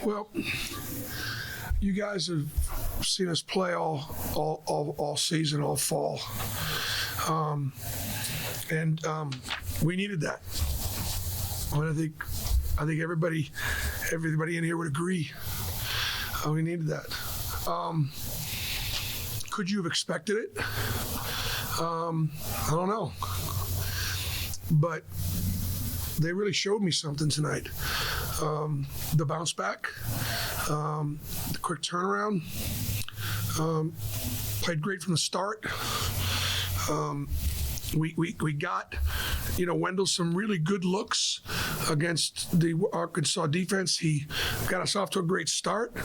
Well, you guys have seen us play all season, all fall, and we needed that. And I think everybody in here would agree. We needed that. Could you have expected it? I don't know, but they really showed me something tonight. The bounce back, the quick turnaround, played great from the start. We got, Wendell some really good looks against the Arkansas defense. He got us off to a great start.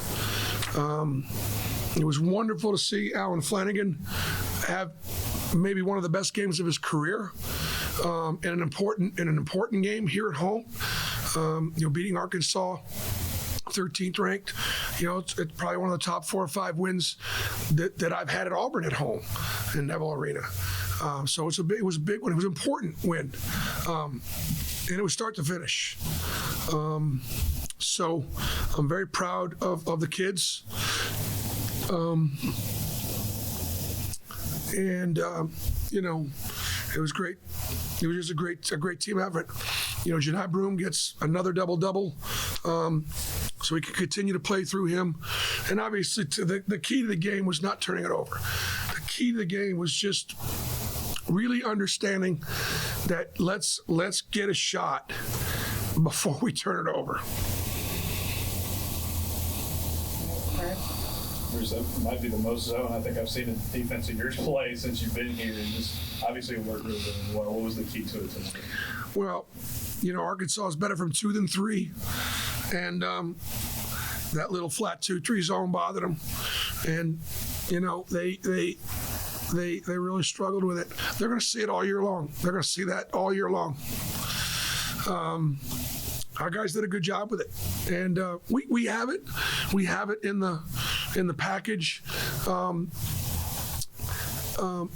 It was wonderful to see Alan Flanagan have maybe one of the best games of his career in an important game here at home. Beating Arkansas, 13th ranked. It's probably one of the top 4 or 5 wins that I've had at Auburn at home in Neville Arena. So it was a big one. It was an important win, and it was start to finish. So I'm very proud of the kids. It was great. It was just a great team effort. Janai Broom gets another double-double, so we can continue to play through him. And obviously, the key to the game was not turning it over. The key to the game was just really understanding that let's get a shot before we turn it over. Bruce, that might be the most zone I think I've seen in defense of yours play since you've been here. And just obviously it worked really well. What was the key to it tonight? Well, Arkansas is better from 2 than 3, and that little flat 2-3 zone bothered them, and they really struggled with it. They're going to see it all year long. They're going to see that all year long. Our guys did a good job with it, and we have it. We have it in the package.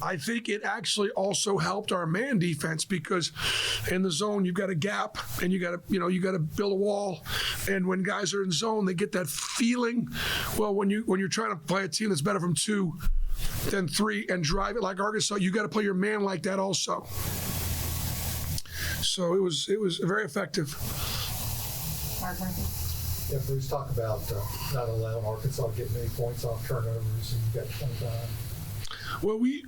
I think it actually also helped our man defense, because in the zone you've got a gap and you got to build a wall, and when guys are in zone they get that feeling. Well, when you're trying to play a team that's better from 2 than 3 and drive it like Arkansas, you got to play your man like that also. So it was very effective. Mark Murphy. Yeah, Bruce, talk about not allowing Arkansas to get many points off turnovers, and you got 29. Well, we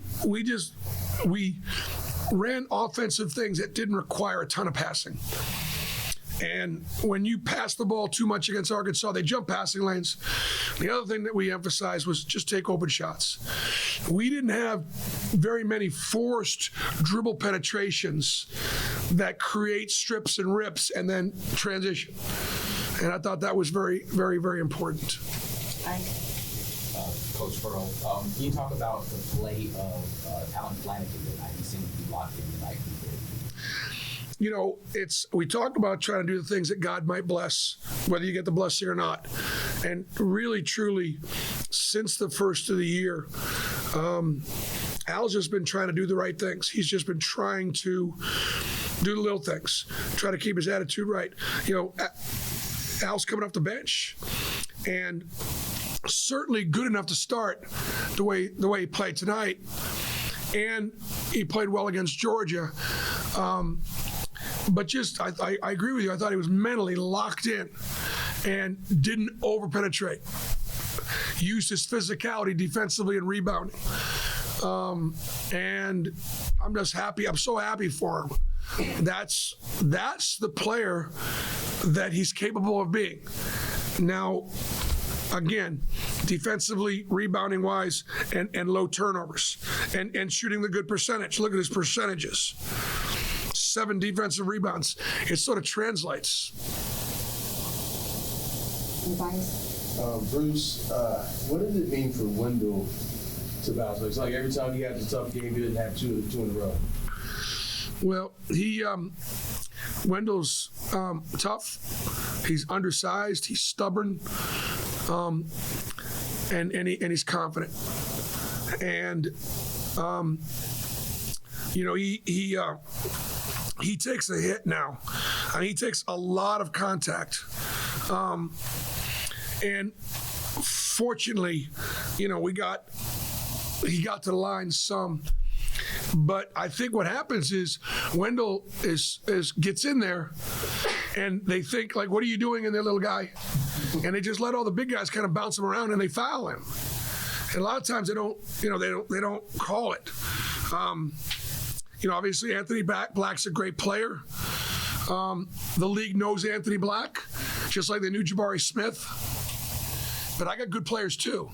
ran offensive things that didn't require a ton of passing. And when you pass the ball too much against Arkansas, they jump passing lanes. The other thing that we emphasized was just take open shots. We didn't have very many forced dribble penetrations that create strips and rips and then transition. And I thought that was very, very, very important. Coach Furrow, can you talk about the play of Alan Flanagan tonight? He seemed to be locked in tonight. We talk about trying to do the things that God might bless, whether you get the blessing or not. And really, truly, since the first of the year, Al's just been trying to do the right things. He's just been trying to do the little things, try to keep his attitude right. Al's coming off the bench, and certainly good enough to start the way he played tonight, and he played well against Georgia. But just, I agree with you. I thought he was mentally locked in and didn't over-penetrate. Used his physicality defensively and rebounding. And I'm just happy. I'm so happy for him. That's the player that he's capable of being. Now, again, defensively, rebounding wise, and low turnovers, and shooting the good percentage. Look at his percentages. 7 defensive rebounds. It sort of translates. Bruce, what does it mean for Wendell to bounce back? It's like every time he has a tough game, he doesn't have two in a row. Well, Wendell's tough. He's undersized. He's stubborn, and he's confident. And he takes a hit now. I mean, he takes a lot of contact. And fortunately, he got to the line some. But I think what happens is Wendell gets in there, and they think like, "What are you doing in there, little guy?" And they just let all the big guys kind of bounce him around, and they foul him. And a lot of times they don't call it. Obviously Anthony Black's a great player. The league knows Anthony Black, just like they knew Jabari Smith. But I got good players too.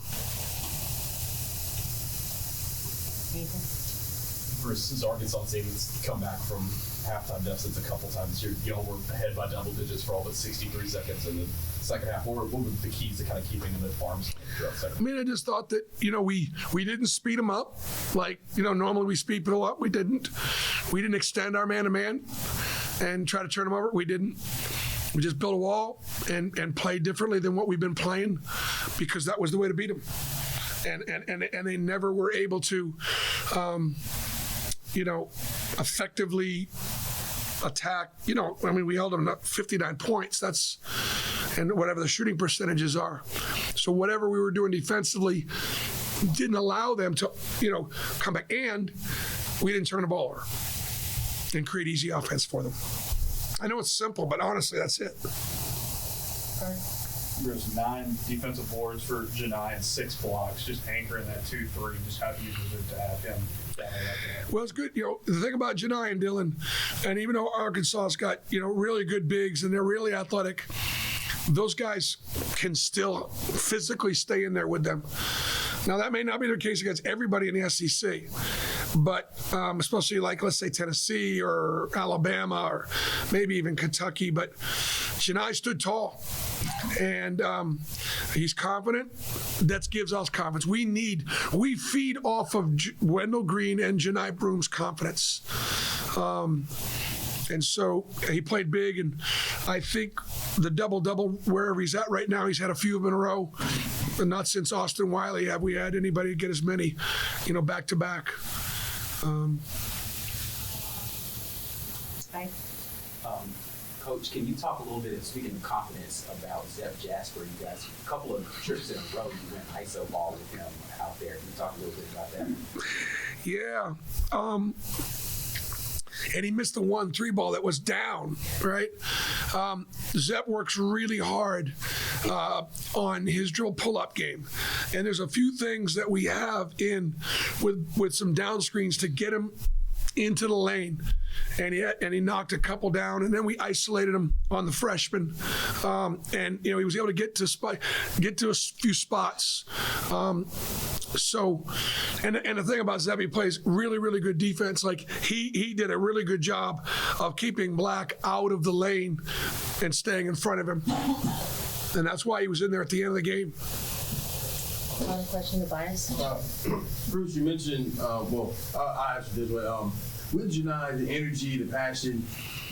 Versus Arkansas State's come back from halftime deficits a couple times. Y'all were ahead by double digits for all but 63 seconds in the second half. What were the keys to kind of keeping them at farms throughout the second half? I just thought that, we didn't speed them up. Like, normally we speed people up. We didn't. We didn't extend our man-to-man and try to turn them over. We didn't. We just built a wall and played differently than what we've been playing, because that was the way to beat them. And they never were able to, effectively attack. We held them to 59 points. And whatever the shooting percentages are. So whatever we were doing defensively didn't allow them to, come back. And we didn't turn the ball over and create easy offense for them. I know it's simple, but honestly, that's it. There's 9 defensive boards for Janai and 6 blocks, just anchoring that 2-3. Just how huge was it to have him down like that? Well, it's good. The thing about Janai and Dylan, and even though Arkansas's got, really good bigs and they're really athletic, those guys can still physically stay in there with them. Now, that may not be the case against everybody in the SEC, but especially like, let's say, Tennessee or Alabama or maybe even Kentucky. But Janai stood tall, and he's confident. That gives us confidence. We feed off of Wendell Green and Janai Broom's confidence. And so he played big, and I think the double-double, wherever he's at right now, he's had a few of them in a row. And not since Austin Wiley have we had anybody get as many, back-to-back. Coach, can you talk a little bit, speaking of confidence, about Zep Jasper? You guys, a couple of trips in a row, you went ISO ball with him out there. Can you talk a little bit about that? Yeah. And he missed the 1-3 ball that was down, right? Zep works really hard on his drill pull-up game. And there's a few things that we have in with some down screens to get him into the lane. And he knocked a couple down, and then we isolated him on the freshman. And he was able to get to a few spots. So, and the thing about Zeb, he plays really, really good defense. Like he did a really good job of keeping Black out of the lane and staying in front of him. And that's why he was in there at the end of the game. One question to Bias. Bruce, you mentioned, I asked you this way, with Janai, the energy, the passion,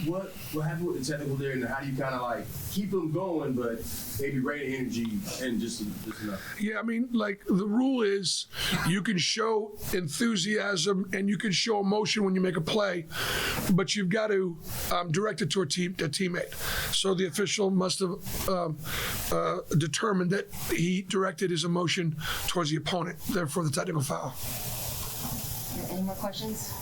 what happened with the technical there, and how do you kind of keep them going, but maybe rein energy and just enough? Yeah, the rule is you can show enthusiasm and you can show emotion when you make a play, but you've got to direct it to a teammate. So the official must have determined that he directed his emotion towards the opponent, therefore the technical foul. Any more questions?